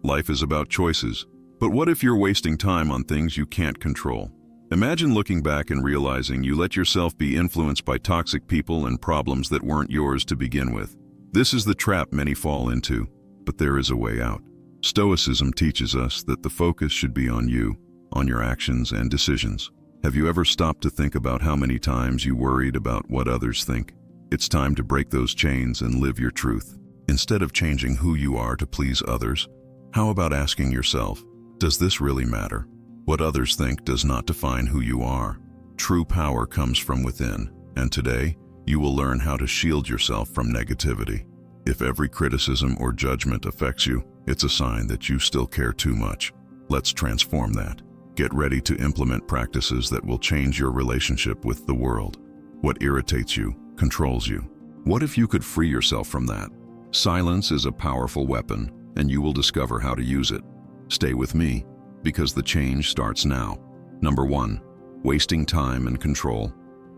life is about choices. But what if you're wasting time on things you can't control? Imagine looking back and realizing you let yourself be influenced by toxic people and problems that weren't yours to begin with. This is the trap many fall into, but there is a way out. Stoicism teaches us that the focus should be on you, on your actions and decisions. Have you ever stopped to think about how many times you worried about what others think? It's time to break those chains and live your truth. Instead of changing who you are to please others, how about asking yourself, does this really matter? What others think does not define who you are. True power comes from within, and today, you will learn how to shield yourself from negativity. If every criticism or judgment affects you, it's a sign that you still care too much. Let's transform that. Get ready to implement practices that will change your relationship with the world. What irritates you controls you. What if you could free yourself from that? Silence is a powerful weapon, and you will discover how to use it. Stay with me, because the change starts now. Number 1, wasting time and control.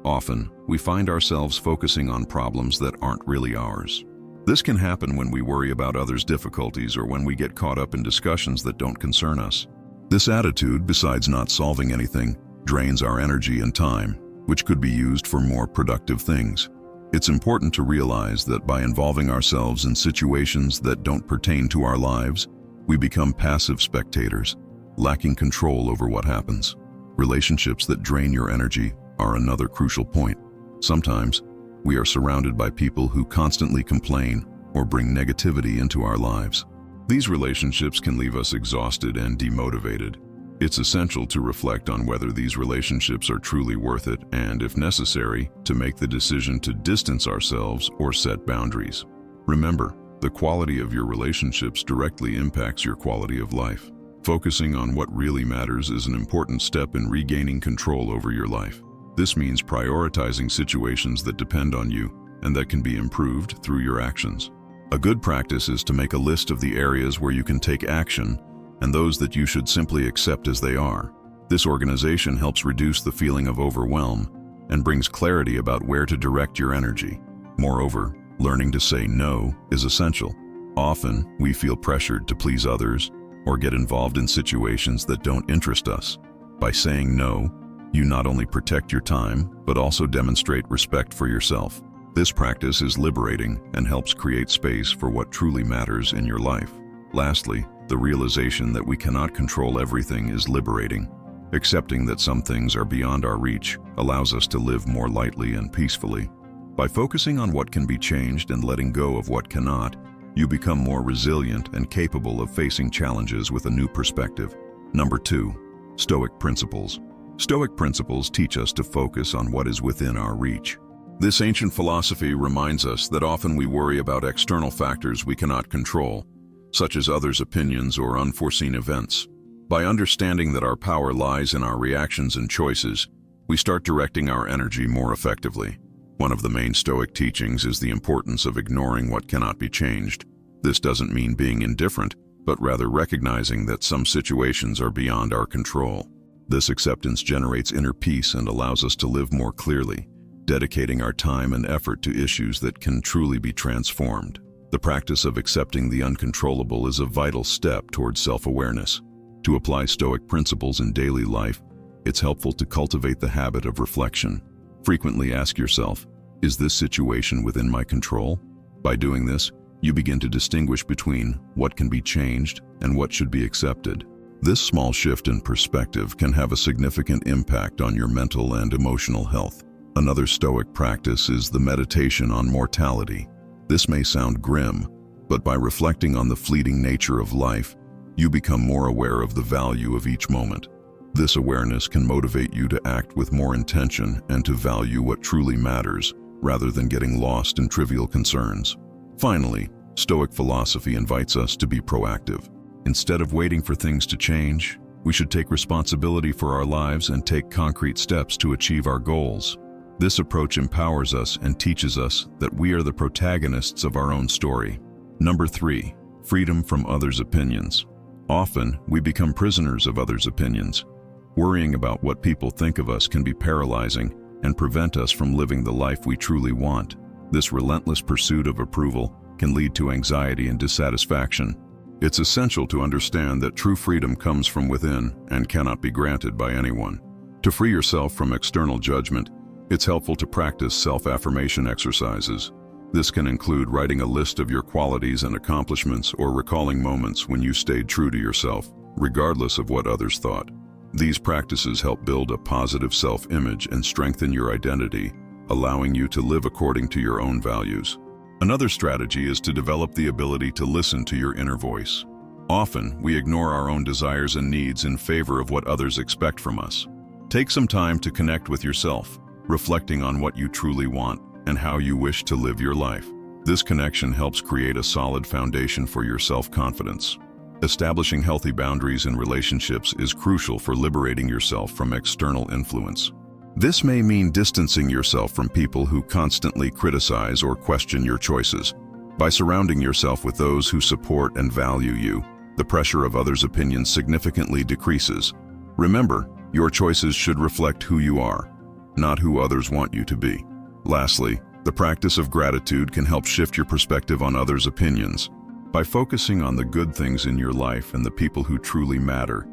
Often, we find ourselves focusing on problems that aren't really ours. This can happen when we worry about others' difficulties or when we get caught up in discussions that don't concern us. This attitude, besides not solving anything, drains our energy and time, which could be used for more productive things. It's important to realize that by involving ourselves in situations that don't pertain to our lives, we become passive spectators, lacking control over what happens. Relationships that drain your energy are another crucial point. Sometimes, we are surrounded by people who constantly complain or bring negativity into our lives. These relationships can leave us exhausted and demotivated. It's essential to reflect on whether these relationships are truly worth it and, if necessary, to make the decision to distance ourselves or set boundaries. Remember, the quality of your relationships directly impacts your quality of life. Focusing on what really matters is an important step in regaining control over your life. This means prioritizing situations that depend on you and that can be improved through your actions. A good practice is to make a list of the areas where you can take action and those that you should simply accept as they are. This organization helps reduce the feeling of overwhelm and brings clarity about where to direct your energy. Moreover, learning to say no is essential. Often, we feel pressured to please others or get involved in situations that don't interest us. By saying no, you not only protect your time, but also demonstrate respect for yourself. This practice is liberating and helps create space for what truly matters in your life. Lastly, the realization that we cannot control everything is liberating. Accepting that some things are beyond our reach allows us to live more lightly and peacefully. By focusing on what can be changed and letting go of what cannot, you become more resilient and capable of facing challenges with a new perspective. Number 2, Stoic principles. Stoic principles teach us to focus on what is within our reach. This ancient philosophy reminds us that often we worry about external factors we cannot control, such as others' opinions or unforeseen events. By understanding that our power lies in our reactions and choices, we start directing our energy more effectively. One of the main Stoic teachings is the importance of ignoring what cannot be changed. This doesn't mean being indifferent, but rather recognizing that some situations are beyond our control. This acceptance generates inner peace and allows us to live more clearly, dedicating our time and effort to issues that can truly be transformed. The practice of accepting the uncontrollable is a vital step towards self-awareness. To apply Stoic principles in daily life, it's helpful to cultivate the habit of reflection. Frequently ask yourself, is this situation within my control? By doing this, you begin to distinguish between what can be changed and what should be accepted. This small shift in perspective can have a significant impact on your mental and emotional health. Another Stoic practice is the meditation on mortality. This may sound grim, but by reflecting on the fleeting nature of life, you become more aware of the value of each moment. This awareness can motivate you to act with more intention and to value what truly matters, rather than getting lost in trivial concerns. Finally, Stoic philosophy invites us to be proactive. Instead of waiting for things to change, we should take responsibility for our lives and take concrete steps to achieve our goals. This approach empowers us and teaches us that we are the protagonists of our own story. Number 3, freedom from others' opinions. Often, we become prisoners of others' opinions. Worrying about what people think of us can be paralyzing and prevent us from living the life we truly want. This relentless pursuit of approval can lead to anxiety and dissatisfaction. It's essential to understand that true freedom comes from within and cannot be granted by anyone. To free yourself from external judgment, it's helpful to practice self-affirmation exercises. This can include writing a list of your qualities and accomplishments or recalling moments when you stayed true to yourself, regardless of what others thought. These practices help build a positive self-image and strengthen your identity, allowing you to live according to your own values. Another strategy is to develop the ability to listen to your inner voice. Often, we ignore our own desires and needs in favor of what others expect from us. Take some time to connect with yourself, reflecting on what you truly want and how you wish to live your life. This connection helps create a solid foundation for your self-confidence. Establishing healthy boundaries in relationships is crucial for liberating yourself from external influence. This may mean distancing yourself from people who constantly criticize or question your choices. By surrounding yourself with those who support and value you, the pressure of others' opinions significantly decreases. Remember, your choices should reflect who you are, not who others want you to be. Lastly, the practice of gratitude can help shift your perspective on others' opinions. By focusing on the good things in your life and the people who truly matter,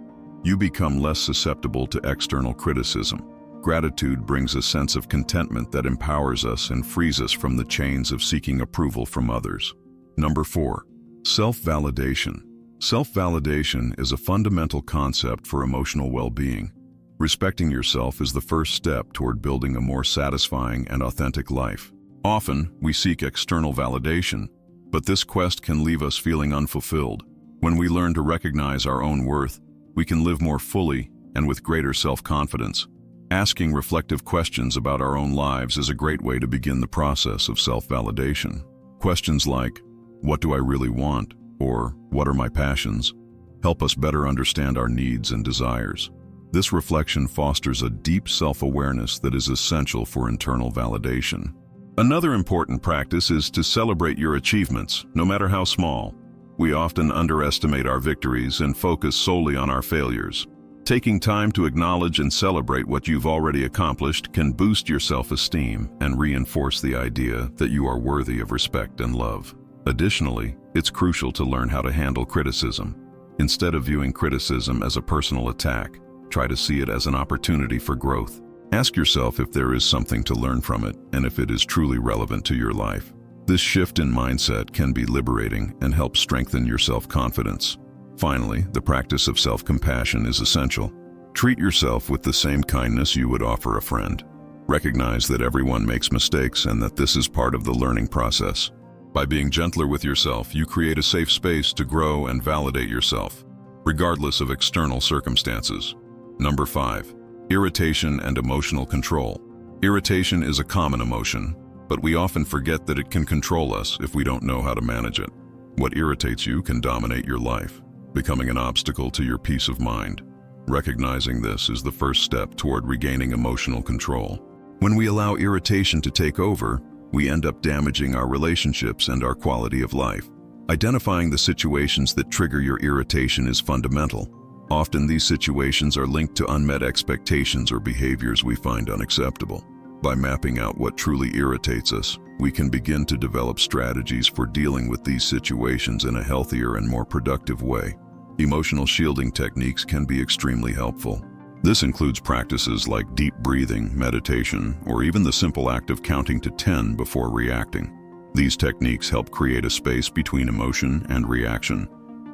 you become less susceptible to external criticism. Gratitude brings a sense of contentment that empowers us and frees us from the chains of seeking approval from others. Number 4. Self-validation. Self-validation is a fundamental concept for emotional well-being. Respecting yourself is the first step toward building a more satisfying and authentic life. Often, we seek external validation, but this quest can leave us feeling unfulfilled. When we learn to recognize our own worth, we can live more fully and with greater self-confidence. Asking reflective questions about our own lives is a great way to begin the process of self-validation. Questions like, "What do I really want?" or "What are my passions?" help us better understand our needs and desires. This reflection fosters a deep self-awareness that is essential for internal validation. Another important practice is to celebrate your achievements, no matter how small. We often underestimate our victories and focus solely on our failures. Taking time to acknowledge and celebrate what you've already accomplished can boost your self-esteem and reinforce the idea that you are worthy of respect and love. Additionally, it's crucial to learn how to handle criticism. Instead of viewing criticism as a personal attack, try to see it as an opportunity for growth. Ask yourself if there is something to learn from it and if it is truly relevant to your life. This shift in mindset can be liberating and help strengthen your self-confidence. Finally, the practice of self-compassion is essential. Treat yourself with the same kindness you would offer a friend. Recognize that everyone makes mistakes and that this is part of the learning process. By being gentler with yourself, you create a safe space to grow and validate yourself, regardless of external circumstances. Number 5. Irritation and emotional control. Irritation is a common emotion, but we often forget that it can control us if we don't know how to manage it. What irritates you can dominate your life, becoming an obstacle to your peace of mind. Recognizing this is the first step toward regaining emotional control. When we allow irritation to take over, we end up damaging our relationships and our quality of life. Identifying the situations that trigger your irritation is fundamental. Often these situations are linked to unmet expectations or behaviors we find unacceptable. By mapping out what truly irritates us, we can begin to develop strategies for dealing with these situations in a healthier and more productive way. Emotional shielding techniques can be extremely helpful. This includes practices like deep breathing, meditation, or even the simple act of counting to 10 before reacting. These techniques help create a space between emotion and reaction,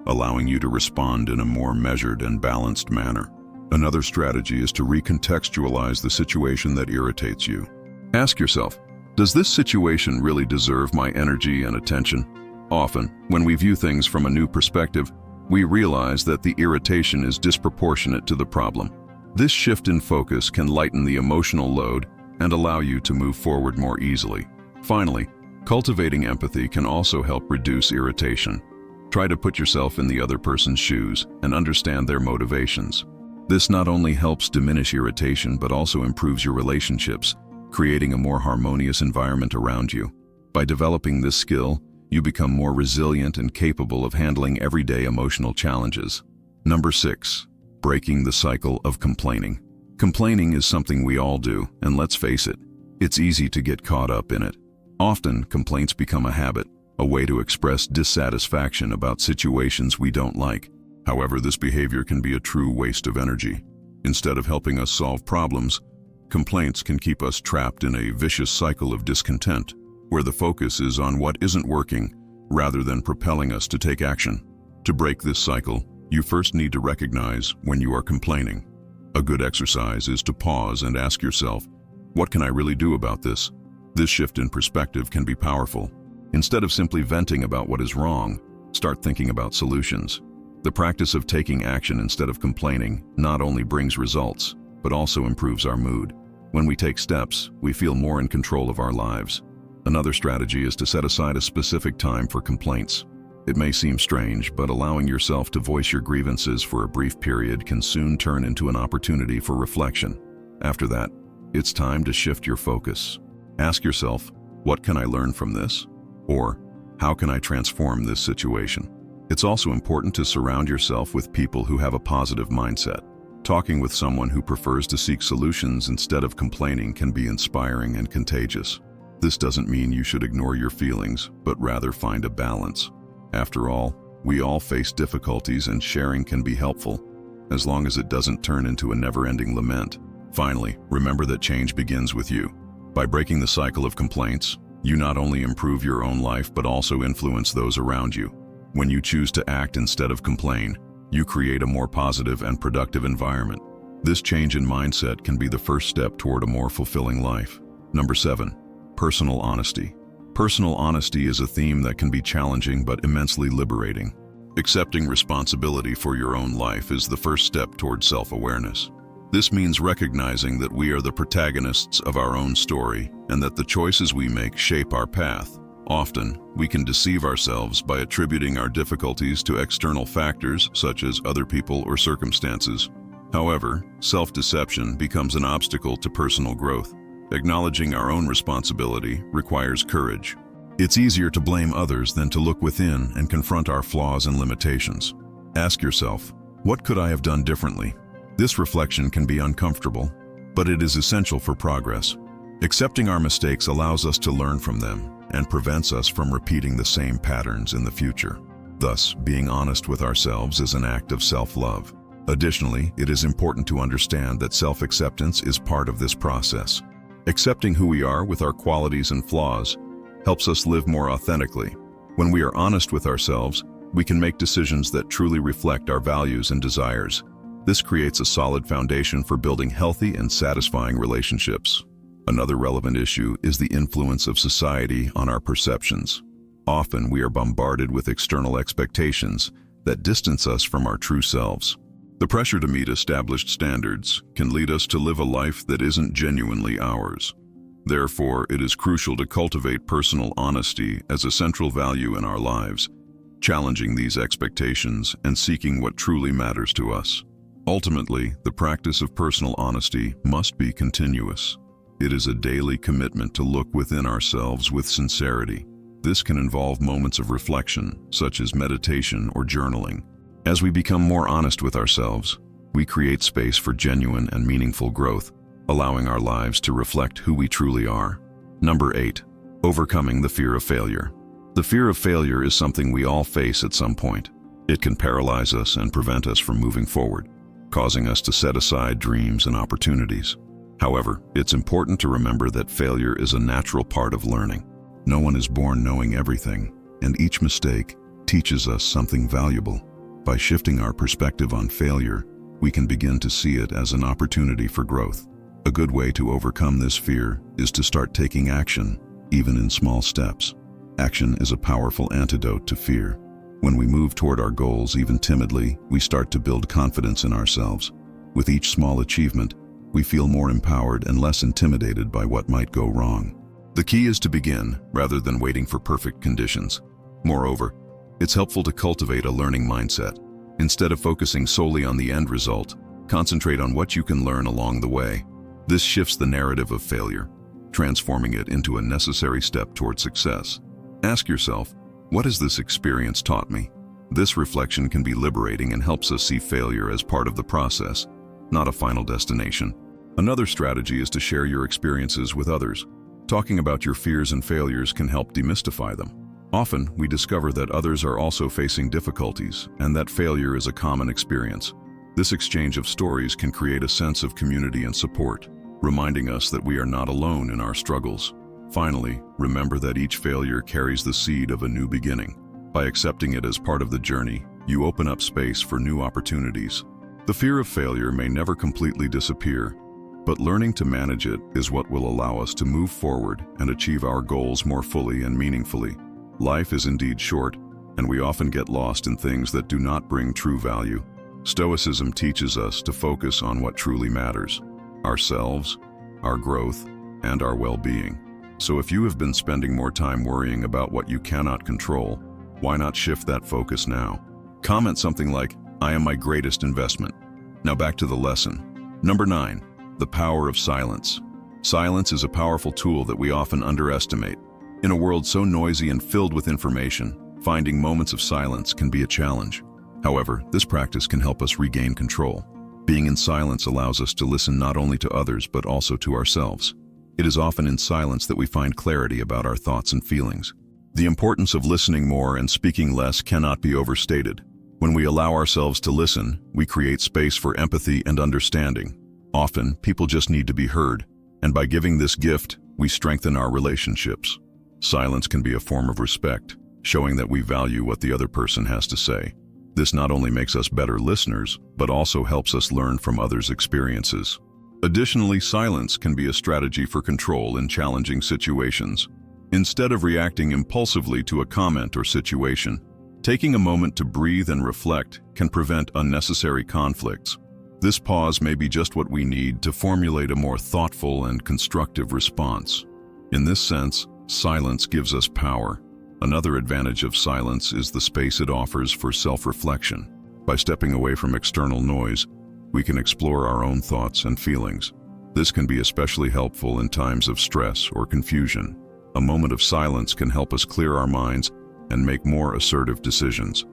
allowing you to respond in a more measured and balanced manner. Another strategy is to recontextualize the situation that irritates you. Ask yourself, does this situation really deserve my energy and attention? Often, when we view things from a new perspective, we realize that the irritation is disproportionate to the problem. This shift in focus can lighten the emotional load and allow you to move forward more easily. Finally, cultivating empathy can also help reduce irritation. Try to put yourself in the other person's shoes and understand their motivations. This not only helps diminish irritation but also improves your relationships, creating a more harmonious environment around you. By developing this skill, you become more resilient and capable of handling everyday emotional challenges. Number 6. Breaking the cycle of complaining. Complaining is something we all do, and let's face it, it's easy to get caught up in it. Often, complaints become a habit, a way to express dissatisfaction about situations we don't like. However, this behavior can be a true waste of energy. Instead of helping us solve problems, complaints can keep us trapped in a vicious cycle of discontent, where the focus is on what isn't working rather than propelling us to take action. To break this cycle, you first need to recognize when you are complaining. A good exercise is to pause and ask yourself, what can I really do about this? This shift in perspective can be powerful. Instead of simply venting about what is wrong, start thinking about solutions. The practice of taking action instead of complaining not only brings results, but also improves our mood. When we take steps, we feel more in control of our lives. Another strategy is to set aside a specific time for complaints. It may seem strange, but allowing yourself to voice your grievances for a brief period can soon turn into an opportunity for reflection. After that, it's time to shift your focus. Ask yourself, what can I learn from this? Or, how can I transform this situation? It's also important to surround yourself with people who have a positive mindset. Talking with someone who prefers to seek solutions instead of complaining can be inspiring and contagious. This doesn't mean you should ignore your feelings, but rather find a balance. After all, we all face difficulties, and sharing can be helpful, as long as it doesn't turn into a never-ending lament. Finally, remember that change begins with you. By breaking the cycle of complaints, you not only improve your own life but also influence those around you. When you choose to act instead of complain, you create a more positive and productive environment. This change in mindset can be the first step toward a more fulfilling life. Number 7. Personal honesty. Personal honesty is a theme that can be challenging but immensely liberating. Accepting responsibility for your own life is the first step toward self-awareness. This means recognizing that we are the protagonists of our own story and that the choices we make shape our path. Often, we can deceive ourselves by attributing our difficulties to external factors such as other people or circumstances. However, self-deception becomes an obstacle to personal growth. Acknowledging our own responsibility requires courage. It's easier to blame others than to look within and confront our flaws and limitations. Ask yourself, what could I have done differently? This reflection can be uncomfortable, but it is essential for progress. Accepting our mistakes allows us to learn from them and prevents us from repeating the same patterns in the future. Thus, being honest with ourselves is an act of self-love. Additionally, it is important to understand that self-acceptance is part of this process. Accepting who we are with our qualities and flaws helps us live more authentically. When we are honest with ourselves, we can make decisions that truly reflect our values and desires. This creates a solid foundation for building healthy and satisfying relationships. Another relevant issue is the influence of society on our perceptions. Often we are bombarded with external expectations that distance us from our true selves. The pressure to meet established standards can lead us to live a life that isn't genuinely ours. Therefore, it is crucial to cultivate personal honesty as a central value in our lives, challenging these expectations and seeking what truly matters to us. Ultimately, the practice of personal honesty must be continuous. It is a daily commitment to look within ourselves with sincerity. This can involve moments of reflection, such as meditation or journaling. As we become more honest with ourselves, we create space for genuine and meaningful growth, allowing our lives to reflect who we truly are. Number 8. Overcoming the fear of failure. The fear of failure is something we all face at some point. It can paralyze us and prevent us from moving forward, causing us to set aside dreams and opportunities. However, it's important to remember that failure is a natural part of learning. No one is born knowing everything, and each mistake teaches us something valuable. By shifting our perspective on failure, we can begin to see it as an opportunity for growth. A good way to overcome this fear is to start taking action, even in small steps. Action is a powerful antidote to fear. When we move toward our goals, even timidly, we start to build confidence in ourselves. With each small achievement, we feel more empowered and less intimidated by what might go wrong. The key is to begin, rather than waiting for perfect conditions. Moreover, it's helpful to cultivate a learning mindset. Instead of focusing solely on the end result, concentrate on what you can learn along the way. This shifts the narrative of failure, transforming it into a necessary step toward success. Ask yourself, what has this experience taught me? This reflection can be liberating and helps us see failure as part of the process, not a final destination. Another strategy is to share your experiences with others. Talking about your fears and failures can help demystify them. Often, we discover that others are also facing difficulties and that failure is a common experience. This exchange of stories can create a sense of community and support, reminding us that we are not alone in our struggles. Finally, remember that each failure carries the seed of a new beginning. By accepting it as part of the journey, you open up space for new opportunities. The fear of failure may never completely disappear, but learning to manage it is what will allow us to move forward and achieve our goals more fully and meaningfully. Life is indeed short, and we often get lost in things that do not bring true value. Stoicism teaches us to focus on what truly matters: ourselves, our growth, and our well-being. So if you have been spending more time worrying about what you cannot control, why not shift that focus now? Comment something like, "I am my greatest investment." Now back to the lesson. Number 9, the power of silence. Silence is a powerful tool that we often underestimate. In a world so noisy and filled with information, finding moments of silence can be a challenge. However, this practice can help us regain control. Being in silence allows us to listen not only to others but also to ourselves. It is often in silence that we find clarity about our thoughts and feelings. The importance of listening more and speaking less cannot be overstated. When we allow ourselves to listen, we create space for empathy and understanding. Often, people just need to be heard, and by giving this gift, we strengthen our relationships. Silence can be a form of respect, showing that we value what the other person has to say. This not only makes us better listeners, but also helps us learn from others' experiences. Additionally, silence can be a strategy for control in challenging situations. Instead of reacting impulsively to a comment or situation, taking a moment to breathe and reflect can prevent unnecessary conflicts. This pause may be just what we need to formulate a more thoughtful and constructive response. In this sense, silence gives us power. Another advantage of silence is the space it offers for self-reflection. By stepping away from external noise, we can explore our own thoughts and feelings. This can be especially helpful in times of stress or confusion. A moment of silence can help us clear our minds and make more assertive decisions.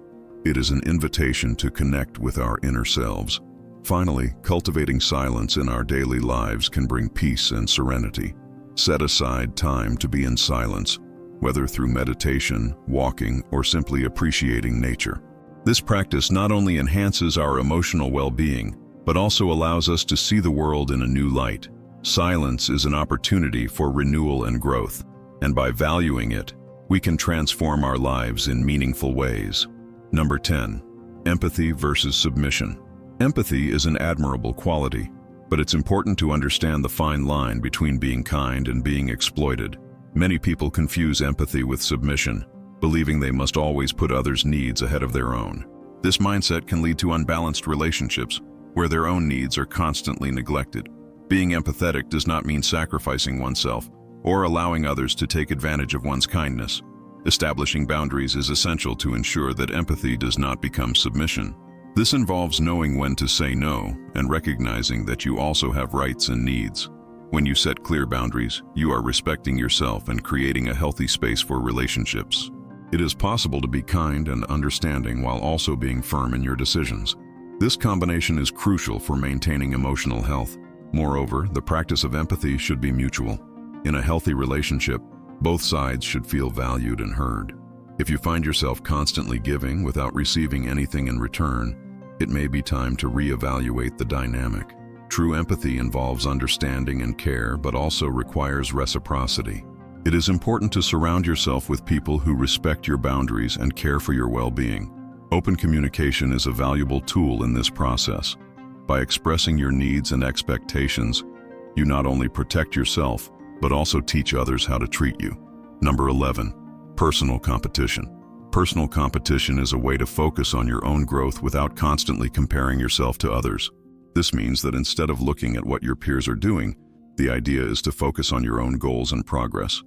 It is an invitation to connect with our inner selves. Finally, cultivating silence in our daily lives can bring peace and serenity. Set aside time to be in silence, whether through meditation, walking, or simply appreciating nature. This practice not only enhances our emotional well-being, but also allows us to see the world in a new light. Silence is an opportunity for renewal and growth, and by valuing it, we can transform our lives in meaningful ways. Number 10, empathy versus submission. Empathy is an admirable quality, but it's important to understand the fine line between being kind and being exploited. Many people confuse empathy with submission, believing they must always put others' needs ahead of their own. This mindset can lead to unbalanced relationships, where their own needs are constantly neglected. Being empathetic does not mean sacrificing oneself or allowing others to take advantage of one's kindness. Establishing boundaries is essential to ensure that empathy does not become submission. This involves knowing when to say no and recognizing that you also have rights and needs. When you set clear boundaries, you are respecting yourself and creating a healthy space for relationships. It is possible to be kind and understanding while also being firm in your decisions. This combination is crucial for maintaining emotional health. Moreover, the practice of empathy should be mutual. In a healthy relationship, both sides should feel valued and heard. If you find yourself constantly giving without receiving anything in return, it may be time to reevaluate the dynamic. True empathy involves understanding and care, but also requires reciprocity. It is important to surround yourself with people who respect your boundaries and care for your well-being. Open communication is a valuable tool in this process. By expressing your needs and expectations, you not only protect yourself, but also teach others how to treat you. Number 11, personal competition. Personal competition is a way to focus on your own growth without constantly comparing yourself to others. This means that instead of looking at what your peers are doing, the idea is to focus on your own goals and progress.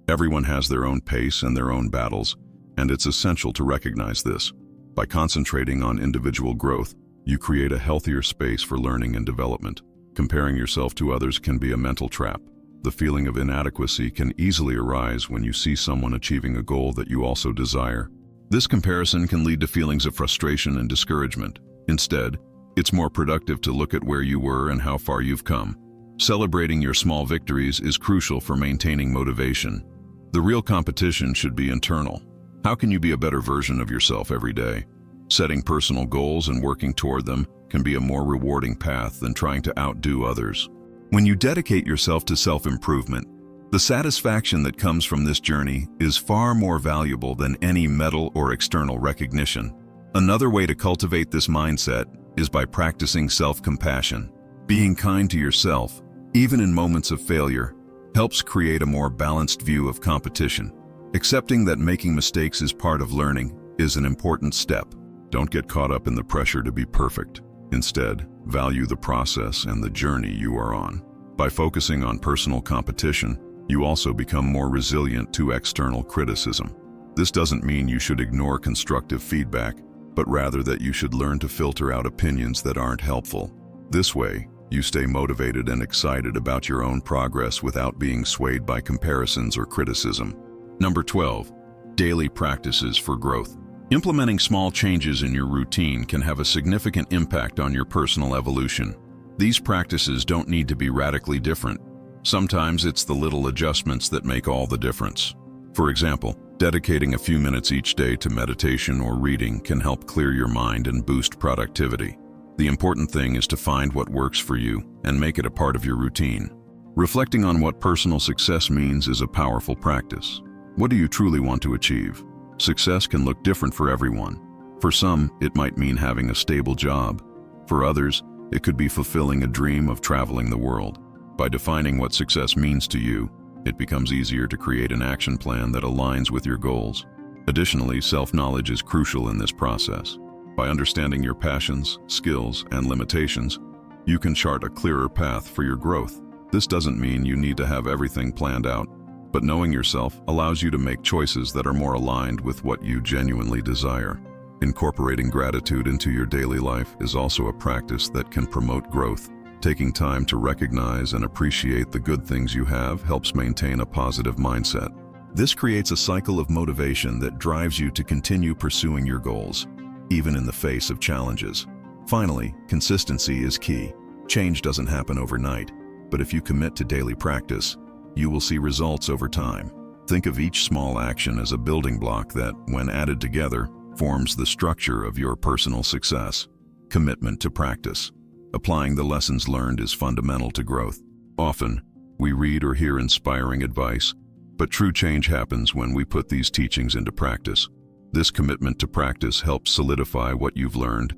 Everyone has their own pace and their own battles, and it's essential to recognize this. By concentrating on individual growth, you create a healthier space for learning and development. Comparing yourself to others can be a mental trap. The feeling of inadequacy can easily arise when you see someone achieving a goal that you also desire. This comparison can lead to feelings of frustration and discouragement. Instead, it's more productive to look at where you were and how far you've come. Celebrating your small victories is crucial for maintaining motivation. The real competition should be internal. How can you be a better version of yourself every day? Setting personal goals and working toward them can be a more rewarding path than trying to outdo others. When you dedicate yourself to self-improvement, the satisfaction that comes from this journey is far more valuable than any medal or external recognition. Another way to cultivate this mindset is by practicing self-compassion. Being kind to yourself, even in moments of failure, helps create a more balanced view of competition. Accepting that making mistakes is part of learning is an important step. Don't get caught up in the pressure to be perfect. Instead, value the process and the journey you are on. By focusing on personal competition, you also become more resilient to external criticism. This doesn't mean you should ignore constructive feedback, but rather that you should learn to filter out opinions that aren't helpful. This way, you stay motivated and excited about your own progress without being swayed by comparisons or criticism. Number 12, daily practices for growth. Implementing small changes in your routine can have a significant impact on your personal evolution. These practices don't need to be radically different. Sometimes it's the little adjustments that make all the difference. For example, dedicating a few minutes each day to meditation or reading can help clear your mind and boost productivity. The important thing is to find what works for you and make it a part of your routine. Reflecting on what personal success means is a powerful practice. What do you truly want to achieve? Success can look different for everyone. For some, it might mean having a stable job. For others, it could be fulfilling a dream of traveling the world. By defining what success means to you, it becomes easier to create an action plan that aligns with your goals. Additionally, self-knowledge is crucial in this process. By understanding your passions, skills, and limitations, you can chart a clearer path for your growth. This doesn't mean you need to have everything planned out, but knowing yourself allows you to make choices that are more aligned with what you genuinely desire. Incorporating gratitude into your daily life is also a practice that can promote growth. Taking time to recognize and appreciate the good things you have helps maintain a positive mindset. This creates a cycle of motivation that drives you to continue pursuing your goals, even in the face of challenges. Finally, consistency is key. Change doesn't happen overnight, but if you commit to daily practice, you will see results over time. Think of each small action as a building block that, when added together, forms the structure of your personal success. Commitment to practice. Applying the lessons learned is fundamental to growth. Often, we read or hear inspiring advice, but true change happens when we put these teachings into practice. This commitment to practice helps solidify what you've learned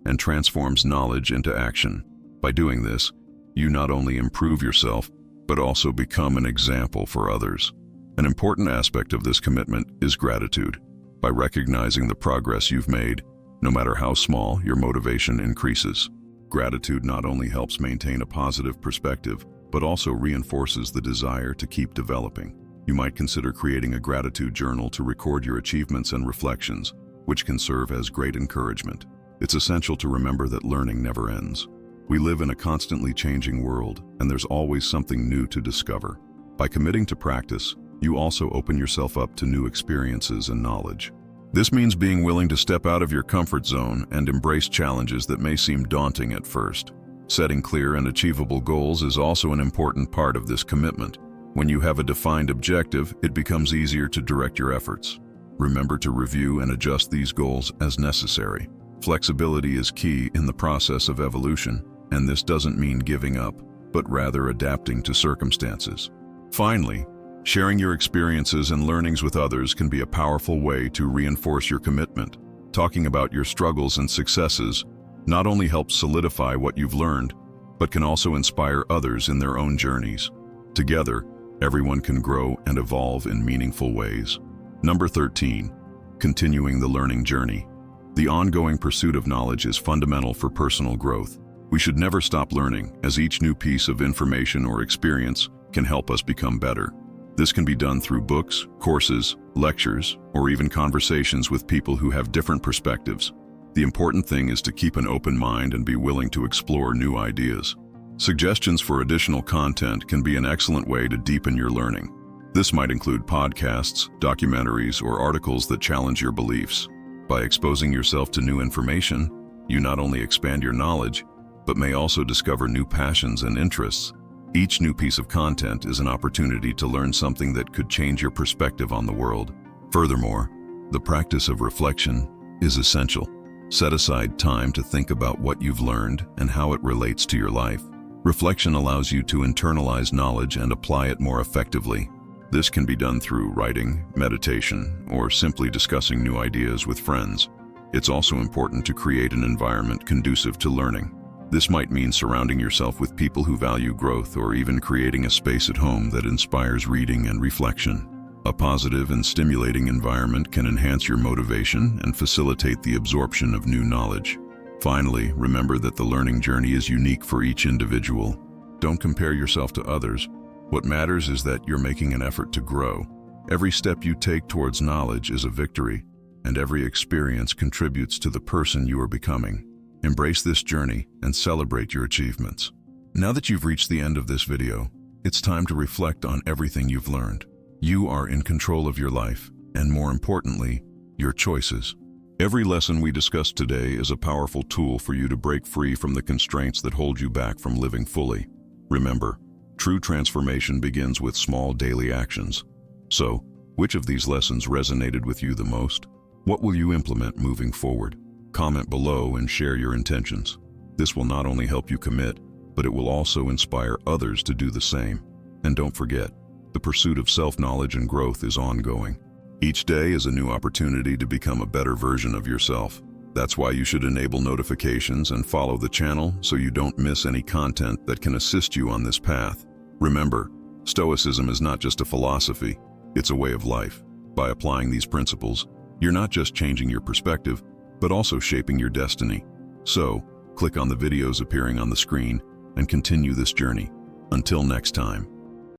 and transforms knowledge into action. By doing this, you not only improve yourself, but also become an example for others. An important aspect of this commitment is gratitude. By recognizing the progress you've made, no matter how small, your motivation increases. Gratitude not only helps maintain a positive perspective, but also reinforces the desire to keep developing. You might consider creating a gratitude journal to record your achievements and reflections, which can serve as great encouragement. It's essential to remember that learning never ends. We live in a constantly changing world, and there's always something new to discover. By committing to practice, you also open yourself up to new experiences and knowledge. This means being willing to step out of your comfort zone and embrace challenges that may seem daunting at first. Setting clear and achievable goals is also an important part of this commitment. When you have a defined objective, it becomes easier to direct your efforts. Remember to review and adjust these goals as necessary. Flexibility is key in the process of evolution, and this doesn't mean giving up, but rather adapting to circumstances. Finally, sharing your experiences and learnings with others can be a powerful way to reinforce your commitment. Talking about your struggles and successes not only helps solidify what you've learned, but can also inspire others in their own journeys. Together, everyone can grow and evolve in meaningful ways. Number 13, continuing the learning journey. The ongoing pursuit of knowledge is fundamental for personal growth. We should never stop learning, as each new piece of information or experience can help us become better. This can be done through books, courses, lectures, or even conversations with people who have different perspectives. The important thing is to keep an open mind and be willing to explore new ideas. Suggestions for additional content can be an excellent way to deepen your learning. This might include podcasts, documentaries, or articles that challenge your beliefs. By exposing yourself to new information, you not only expand your knowledge, but may also discover new passions and interests. Each new piece of content is an opportunity to learn something that could change your perspective on the world. Furthermore, The practice of reflection is essential. Set aside time to think about what you've learned and how it relates to your life. Reflection allows you to internalize knowledge and apply it more effectively. This can be done through writing, meditation, or simply discussing new ideas with friends. It's also important to create an environment conducive to learning. This might mean surrounding yourself with people who value growth, or even creating a space at home that inspires reading and reflection. A positive and stimulating environment can enhance your motivation and facilitate the absorption of new knowledge. Finally, remember that the learning journey is unique for each individual. Don't compare yourself to others. What matters is that you're making an effort to grow. Every step you take towards knowledge is a victory, and every experience contributes to the person you are becoming. Embrace this journey and celebrate your achievements. Now that you've reached the end of this video, it's time to reflect on everything you've learned. You are in control of your life, and more importantly, your choices. Every lesson we discussed today is a powerful tool for you to break free from the constraints that hold you back from living fully. Remember, true transformation begins with small daily actions. So, which of these lessons resonated with you the most? What will you implement moving forward? Comment below and share your intentions. This will not only help you commit, but it will also inspire others to do the same. And don't forget, the pursuit of self-knowledge and growth is ongoing. Each day is a new opportunity to become a better version of yourself. That's why you should enable notifications and follow the channel so you don't miss any content that can assist you on this path. Remember, Stoicism is not just a philosophy, it's a way of life. By applying these principles, you're not just changing your perspective, but also shaping your destiny. So, click on the videos appearing on the screen and continue this journey. Until next time.